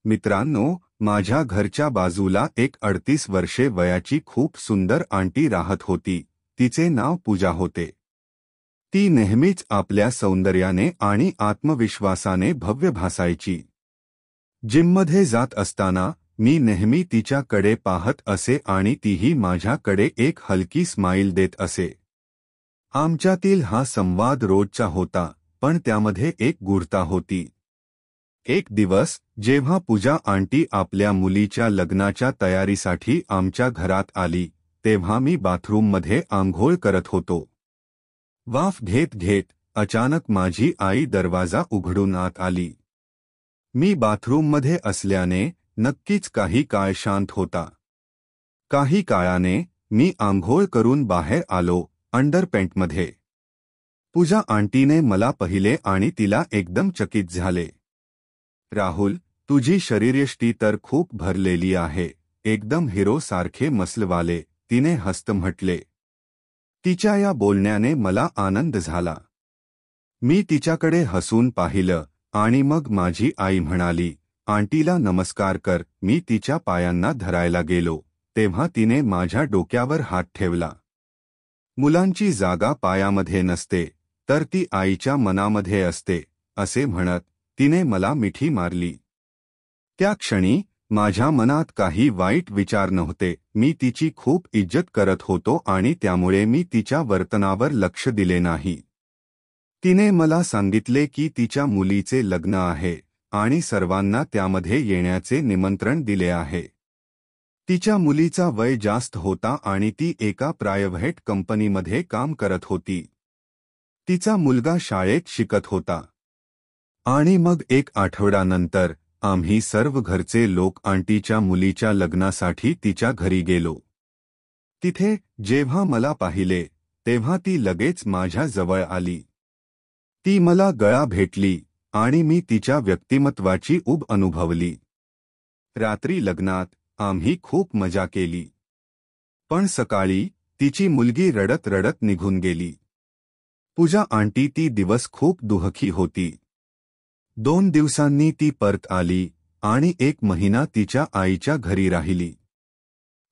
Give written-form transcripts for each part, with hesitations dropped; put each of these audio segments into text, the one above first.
मित्रांनो, माझ्या घरच्या बाजूला एक 38 वर्षे वयाची खूप सुंदर आंटी राहत होती. तिचे नाव पूजा होते. ती नेहमीच आपल्या सौंदर्याने आणि आत्मविश्वासाने भव्य भासायची. जिममध्ये जात असताना मी नेहमी तिच्याकडे पाहत असे आणि तीही माझ्याकडे एक हलकी स्माईल देत असे. आमच्यातील हा संवाद रोजचा होता, पण त्यामध्ये एक गूढता होती. एक दिवस जेव्हा पूजा आंटी आपल्या मुलीच्या लग्नाच्या तयारीसाठी आमच्या घरात आली, तेव्हा मी बाथरूममध्ये आंघोळ करत होतो. वाफ घेत घेत अचानक माझी आई दरवाजा उघडून आत आली. मी बाथरूममध्ये असल्याने नक्कीच काही काळ शांत होता. काही काळाने मी आंघोळ करून बाहेर आलो, अंडरपॅन्टमध्ये. पूजा आंटीने मला पाहिले आणि तिला एकदम चकित झाले. राहुल, तुझी शरीरयष्टी तर खूप भरलेली आहे, एकदम हिरो सारखे मसलवाले, तिने हसत म्हटले. तिच्या या बोलण्याने मला आनंद झाला. मी तिच्याकडे हसून पाहिलं आणि मग माझी आई म्हणाली, आंटीला नमस्कार कर. मी तिच्या पायांना धरायला गेलो, तेव्हा तिने माझ्या डोक्यावर हात ठेवला. मुलांची जागा पायामध्ये नसते, तर ती आईच्या मनामध्ये असते, असे म्हणत तिने मला मिठी मारली. त्या क्षणी माझ्या मनात काही वाईट विचार नव्हते. मी तिची खूप इज्जत करत होतो आणि त्यामुळे मी तिच्या वर्तनावर लक्ष दिले नाही. तिने मला सांगितले की तिच्या मुलीचे लग्न आहे आणि सर्वांना त्यामध्ये येण्याचे निमंत्रण दिले आहे. तिच्या मुलीचा वय जास्त होता आणि ती एका प्रायव्हेट कंपनीमध्ये काम करत होती. तिचा मुलगा शाळेत शिकत होता. आणि मग एक आठवड्यानंतर आम्ही सर्व घरचे लोक आंटीच्या मुलीच्या लग्नासाठी तिच्या घरी गेलो. तिथे जेव्हा मला पाहिले, तेव्हा ती लगेच माझ्या जवळ आली. ती मला गळा भेटली आणि मी तिच्या व्यक्तिमत्वाची ऊब अनुभवली. रात्री लग्नात आम्ही खूप मजा केली. पण सकाळी तिची मुलगी रडत रडत निघून गेली. पूजा आंटी ती दिवस खूप दुःखी होती. 2 दिवसांनी ती परत आली आणि 1 महिना तिच्या आईच्या घरी राहिली.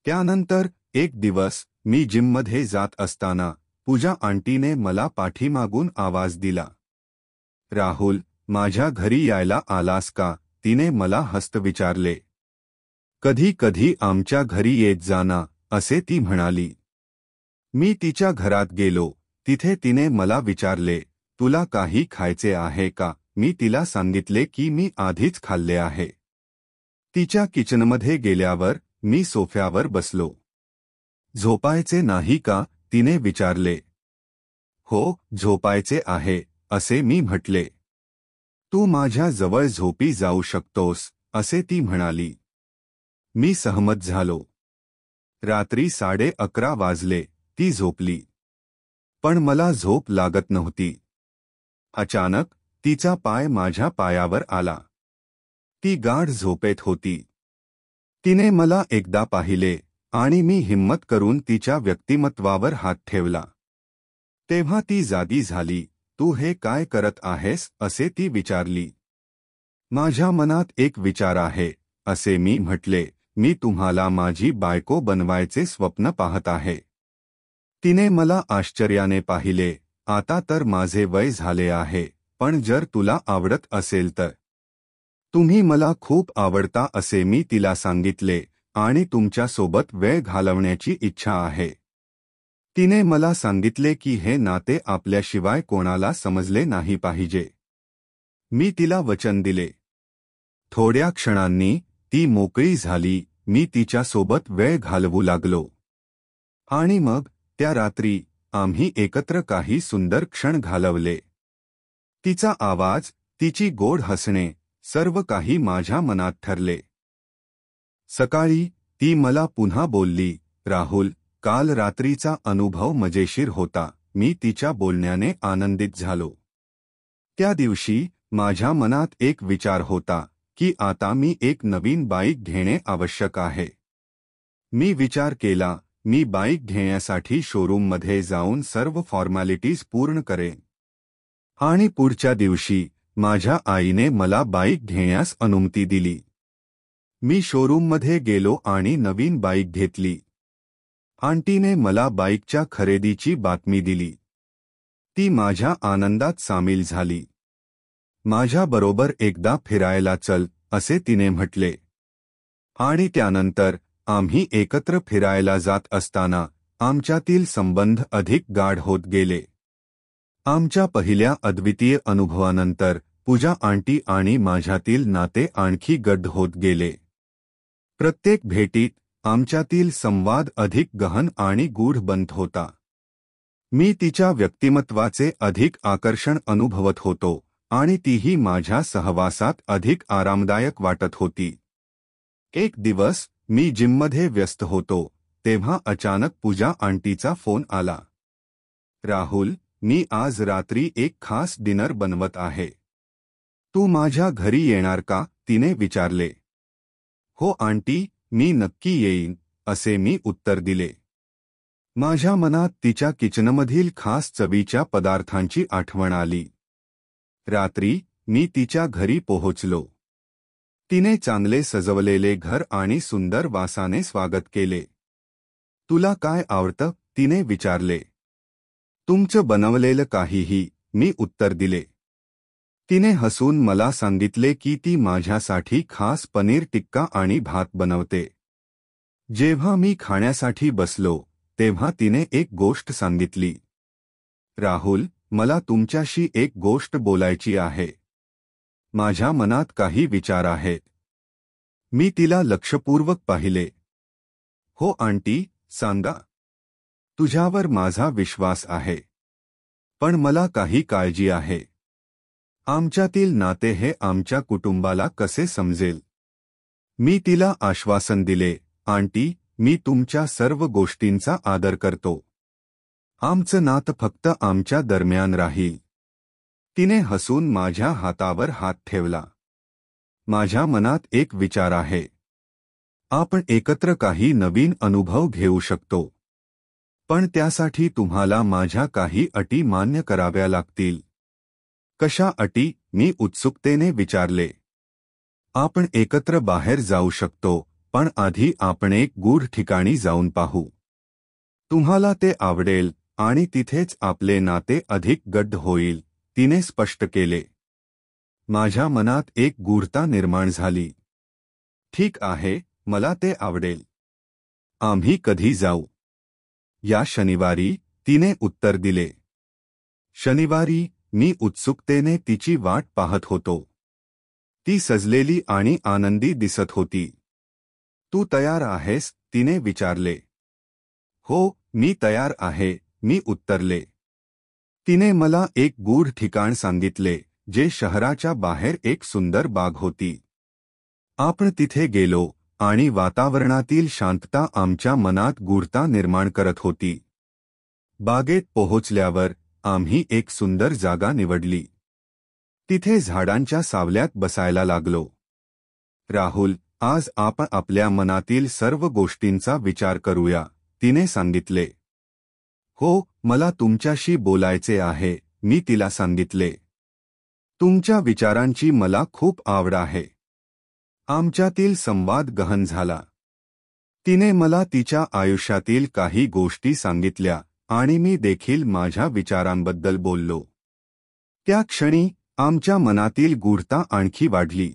त्यानंतर एक दिवस मी जिममध्ये जात असताना पूजा आंटीने मला पाठीमागून आवाज दिला. राहुल, माझ्या घरी यायला आलास का? तिने मला हसत विचारले. कधी कधी आमच्या घरी येत जा ना, असे ती म्हणाली. मी तिच्या घरात गेलो. तिथे तिने मला विचारले, तुला काही खायचे आहे का? मी तिला सांगितले की मी आधीच खाल्ले आहे. तिच्या किचनमध्ये गेल्यावर मी सोफ्यावर बसलो. झोपायचे नाही का? तिने विचारले. हो, झोपायचे आहे, असे मी म्हटले. तू माझ्या जवळ झोपी जाऊ शकतोस, असे ती म्हणाली. मी सहमत झालो. रात्री 11:30 वाजले, ती झोपली. पण मला झोप लागत नव्हती. अचानक तिचा पाय माझ्या पायावर आला. ती गाढ झोपेत होती. तिने मला एकदा पाहिले आणि मी हिम्मत करून तिच्या व्यक्तिमत्वावर हात ठेवला. तेव्हा ती जागी झाली. तू हे काय करत आहेस? असे ती विचारली. माझ्या मनात एक विचार आहे, असे मी म्हटले. मी तुम्हाला माझी बायको बनवायचे स्वप्न पाहत आहे. तिने मला आश्चर्याने पाहिले. आता तर माझे वय झाले आहे, पण जर तुला आवडत असेल तर. तुम्ही मला खूप आवडता, असे मी तिला सांगितले आणि तुमच्यासोबत वेळ घालवण्याची इच्छा आहे. तिने मला सांगितले की हे नाते आपल्याशिवाय कोणाला समजले नाही पाहिजे. मी तिला वचन दिले. थोड्या क्षणांनी ती मोकळी झाली. मी तिच्यासोबत वेळ घालवू लागलो. आणि मग त्या रात्री आम्ही एकत्र काही सुंदर क्षण घालवले. तिचा आवाज, तिची गोड हसणे, सर्व काही माझ्या मनात ठरले. सकाळी ती मला पुन्हा बोलली, राहुल, काल रात्रीचा अनुभव मजेशीर होता. मी तिच्या बोलण्याने आनंदित झालो. त्या दिवशी माझ्या मनात एक विचार होता की आता मी एक नवीन बाईक घेणे आवश्यक आहे. मी विचार केला, मी बाईक घेण्यासाठी शोरूममध्ये जाऊन सर्व फॉर्मॅलिटीज पूर्ण करेन. आणि पुढच्या दिवशी माझ्या आईने मला बाईक घेण्यास अनुमती दिली. मी शोरूममध्ये गेलो आणि नवीन बाईक घेतली. आंटीने मला बाईकच्या खरेदीची बातमी दिली. ती माझ्या आनंदात सामील झाली. माझ्याबरोबर एकदा फिरायला चल, असे तिने म्हटले. आणि त्यानंतर आम्ही एकत्र फिरायला जात असताना आमच्यातील संबंध अधिक गाढ होत गेले. आमच्या पहिल्या अद्वितीय अनुभवानंतर पूजा आंटी आणि माझ्यातील नाते आणखी गढ होत गेले. प्रत्येक भेटीत आमच्यातील संवाद अधिक गहन आणि गूढ बनत होता. मी तिच्या व्यक्तिमत्वाचे अधिक आकर्षण अनुभवत होतो आणि तीही माझ्या सहवासात अधिक आरामदायक वाटत होती. एक दिवस मी जिममध्ये व्यस्त होतो तेव्हा अचानक पूजा आंटीचा फोन आला. राहुल, मी आज रात्री एक खास डिनर बनवत आहे. तू माझ्या घरी येणार का, तिने विचारले. हो आंटी, मी नक्की येईन, असे मी उत्तर दिले. माझ्या मनात तिच्या किचनमधील खास चवीच्या पदार्थांची आठवण आली. रात्री मी तिच्या घरी पोहोचलो. तिने चांगले सजवलेले घर आणि सुंदर वासाने स्वागत केले. तुला काय आवडतं, तिने विचारले. तुमचं बनवलेलं काहीही, मी उत्तर दिले. तिने हसून मला सांगितले की ती माझ्यासाठी खास पनीर टिक्का आणि भात बनवते. जेव्हा मी खाण्यासाठी बसलो तेव्हा तिने एक गोष्ट सांगितली. राहुल, मला तुमच्याशी एक गोष्ट बोलायची आहे. माझ्या मनात काही विचार आहेत. मी तिला लक्षपूर्वक पाहिले. हो आंटी, सांगा. तुझ्यावर माझा विश्वास आहे. पण मला काही काळजी आहे. आमच्यातील नाते हे आमच्या कुटुंबाला कसे समजेल. मी तिला आश्वासन दिले, आंटी, मी तुमच्या सर्व गोष्टींचा आदर करतो. आमचं नातं फक्त आमच्या दरम्यान राहील. तिने हसून माझ्या हातावर हात ठेवला. माझ्या मनात एक विचार आहे. आपण एकत्र काही नवीन अनुभव घेऊ शकतो. पण त्यासाठी तुम्हाला माझ्या काही अटी मान्य कराव्या लागतील. कशा अटी, मी उत्सुकतेने विचारले. आपण एकत्र बाहेर जाऊ शकतो, पण आधी आपण एक गूढ ठिकाणी जाऊन पाहू. तुम्हाला ते आवडेल आणि तिथेच आपले नाते अधिक गढ होईल, तिने स्पष्ट केले. माझ्या मनात एक गूढता निर्माण झाली. ठीक आहे, मला ते आवडेल. आम्ही कधी जाऊ? या शनिवारी, तिने उत्तर दिले. शनिवारी, मी उत्सुकतेने तिची वाट पाहत होतो. ती सजलेली आणि आनंदी दिसत होती. तू तयार आहेस, तिने विचारले. हो, मी तयार आहे, मी उत्तरले. तिने मला एक गूढ ठिकाण सांगितले, जे शहराच्या बाहेर एक सुंदर बाग होती. आपण तिथे गेलो आणि वातावरणातील शांतता आमच्या मनात गूढता निर्माण करत होती. बागेत पोहोचल्यावर आम्ही एक सुंदर जागा निवडली. तिथे झाडांच्या सावल्यात बसायला लागलो. राहुल, आज आपण आपल्या मनातील सर्व गोष्टींचा विचार करूया, तिने सांगितले. हो, मला तुमच्याशी बोलायचे आहे, मी तिला सांगितले. तुमच्या विचारांची मला खूप आवड आहे. आमच्यातील संवाद गहन झाला. तिने मला तिच्या आयुष्यातील काही गोष्टी सांगितल्या आणि मी देखील माझ्या विचारांबद्दल बोललो. त्या क्षणी आमच्या मनातील गूढता आणखी वाढली.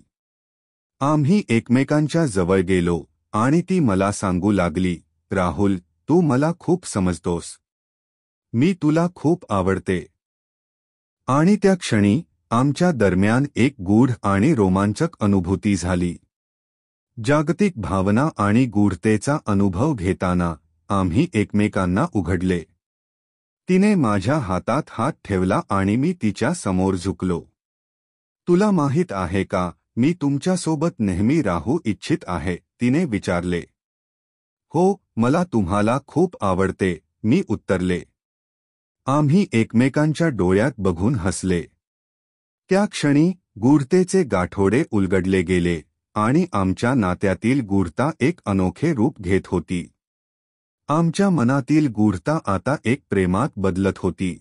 आम्ही एकमेकांच्या जवळ गेलो आणि ती मला सांगू लागली, राहुल, तू मला खूप समजतोस. मी तुला खूप आवडते. आणि त्या क्षणी आमच्या दरम्यान एक गूढ आणि रोमांचक अनुभूती झाली. जागतिक भावना आणि गूढतेचा अनुभव घेताना आम्ही एकमेकांना उघडले. तिने माझ्या हातात हात ठेवला आणि मी तिच्या समोर झुकलो. तुला माहीत आहे का, मी तुमच्यासोबत नेहमी राहू इच्छित आहे, तिने विचारले. हो, मला तुम्हाला खूप आवडते, मी उत्तरले. आम्ही एकमेकांच्या डोळ्यात बघून हसले. त्या क्षणी गूढतेचे गाठोडे उलगडले गेले आणि आमच्या नात्यातील गूढता एक अनोखे रूप घेत होती. आमच्या मनातील गूढता आता एक प्रेमात बदलत होती.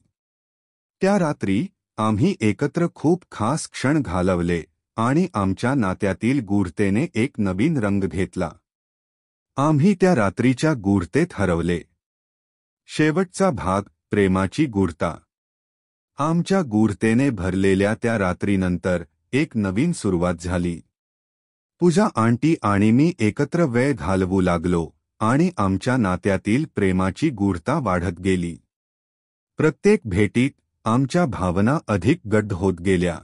त्या रात्री आम्ही एकत्र खूप खास क्षण घालवले आणि आमच्या नात्यातील गूढतेने एक नवीन रंग घेतला. आम्ही त्या रात्रीच्या गूढतेत हरवले. शेवटचा भाग, प्रेमाची गूढता. आमच्या गूढतेने भरलेल्या त्या रात्रीनंतर एक नवीन सुरुवात झाली. पूजा आंटी आणि मी एकत्र वेळ घालवू लागलो आणि आमच्या नात्यातील प्रेमाची गूढता वाढत गेली. प्रत्येक भेटीत आमच्या भावना अधिक गढ होत गेल्या.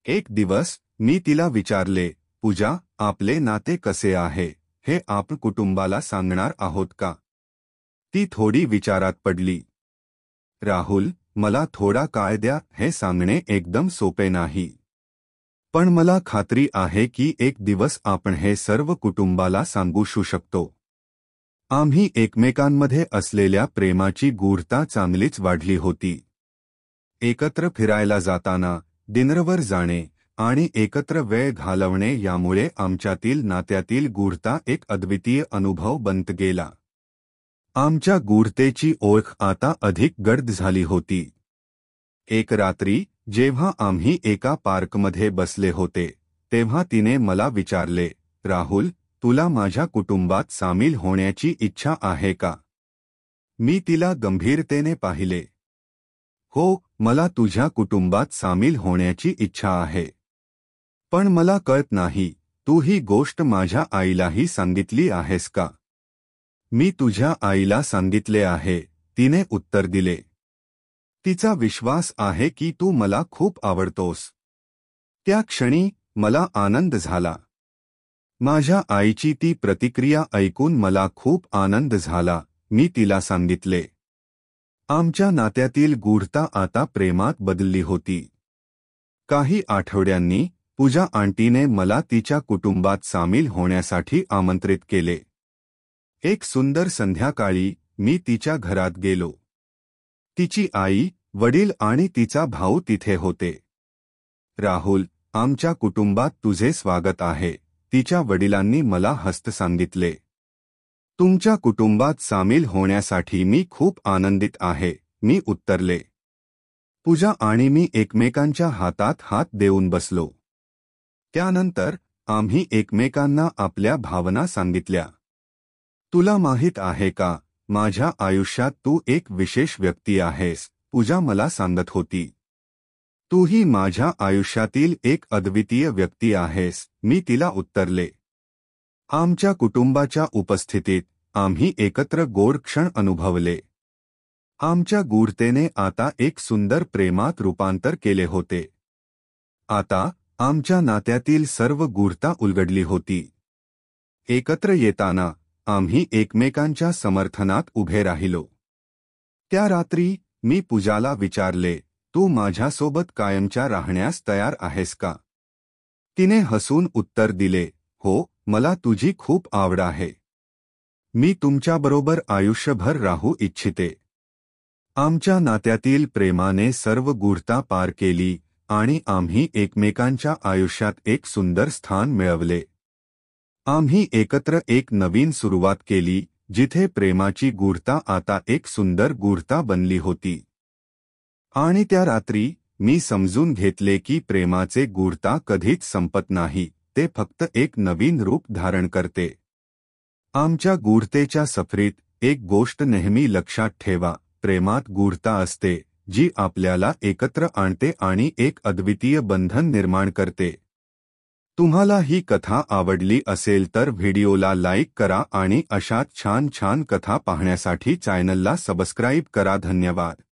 एक दिवस मी तिला विचारले, पूजा, आपले नाते कसे आहे हे आपण कुटुंबाला सांगणार आहोत का? ती थोडी विचारात पडली. राहुल, मला थोडा काळ द्या, हे सांगणे एकदम सोपे नाही. पण मला खात्री आहे की एक दिवस आपण हे सर्व कुटुंबाला सांगू शकतो. आम्ही एकमेकांमध्ये असलेल्या प्रेमाची गूढता चांगलीच वाढली होती. एकत्र फिरायला जाताना, डिनरवर जाणे आणि एकत्र वेळ घालवणे यामुळे आमच्यातील नात्यातील गूढता एक अद्वितीय अनुभव बनत गेला. आमच्या गूढतेची ओळख आता अधिक गडद झाली होती. एक रात्री जेव्हा आम्ही एका पार्कमध्ये बसले होते, तेव्हा तिने मला विचारले, राहुल, तुला माझ्या कुटुंबात सामील होण्याची इच्छा आहे का? मी तिला गंभीरतेने पाहिले. हो, मला तुझ्या कुटुंबात सामील होण्याची इच्छा आहे. पण मला कळत नाही, तू ही गोष्ट माझ्या आईलाही सांगितली आहेस का? मी तुझ्या आईला सांगितले आहे, तिने उत्तर दिले. तिचा विश्वास आहे की तू मला खूप आवडतोस. त्या क्षणी मला आनंद झाला. माझ्या आईची ती प्रतिक्रिया ऐकून मला खूप आनंद झाला. मी तिला सांगितले. आमच्या नात्यातील गूढता आता प्रेमात बदलली होती. काही आठवड्यांनी पूजा आंटीने मला तिच्या कुटुंबात सामील होण्यासाठी आमंत्रित केले. एक सुंदर संध्याकाळी मी तिच्या घरात गेलो. तिची आई, वडील आणि तिचा भाऊ तिथे होते. राहुल, आमच्या कुटुंबात तुझे स्वागत आहे, तिच्या वडिलांनी मला हसत सांगितले. तुमच्या कुटुंबात सामील होण्यासाठी मी खूप आनंदित आहे, मी उत्तरले. पूजा आणि मी एकमेकांच्या हातात हात देऊन बसलो. त्यानंतर आम्ही एकमेकांना आपल्या भावना सांगितल्या. तुला माहीत आहे का, माझ्या आयुष्यात तू एक विशेष व्यक्ती आहेस, पूजा मला सांगत होती. तूही माझ्या आयुष्यातील एक अद्वितीय व्यक्ती आहेस, मी तिला उत्तरले. आमच्या कुटुंबाच्या उपस्थितीत आम्ही एकत्र गोड क्षण अनुभवले. आमच्या गूढतेने आता एक सुंदर प्रेमात रूपांतर केले होते. आता आमच्या नात्यातील सर्व गूढता उलगडली होती. एकत्र येताना आम्ही एकमेकांच्या समर्थनात उभे राहिलो. त्या रात्री मी पूजाला विचारले, तू माझ्यासोबत कायमच्या राहण्यास तयार आहेस का? तिने हसून उत्तर दिले, हो, मला तुझी खूप आवड आहे. मी तुमच्याबरोबर आयुष्यभर राहू इच्छिते. आमच्या नात्यातील प्रेमाने सर्व गूढता पार केली आणि आम्ही एकमेकांच्या आयुष्यात एक सुंदर स्थान मिळवले. आम्ही एकत्र एक नवीन सुरुवात केली, जिथे प्रेमाची गूढता आता एक सुंदर गूढता बनली होती. आणि त्या रात्री मी समजून घेतले की प्रेमाचे गूढता कधीच संपत नाही, ते फक्त एक नवीन रूप धारण करते. आमच्या गूढतेच्या सफरीत एक गोष्ट नेहमी लक्षात ठेवा, प्रेमात गूढता असते, जी आपल्याला एकत्र आणते आणि एक अद्वितीय बंधन निर्माण करते. तुम्हाला ही कथा आवडली असेल तर व्हिडिओला लाईक करा आणि अशाच छान छान कथा पाहण्यासाठी चॅनलला सबस्क्राईब करा. धन्यवाद.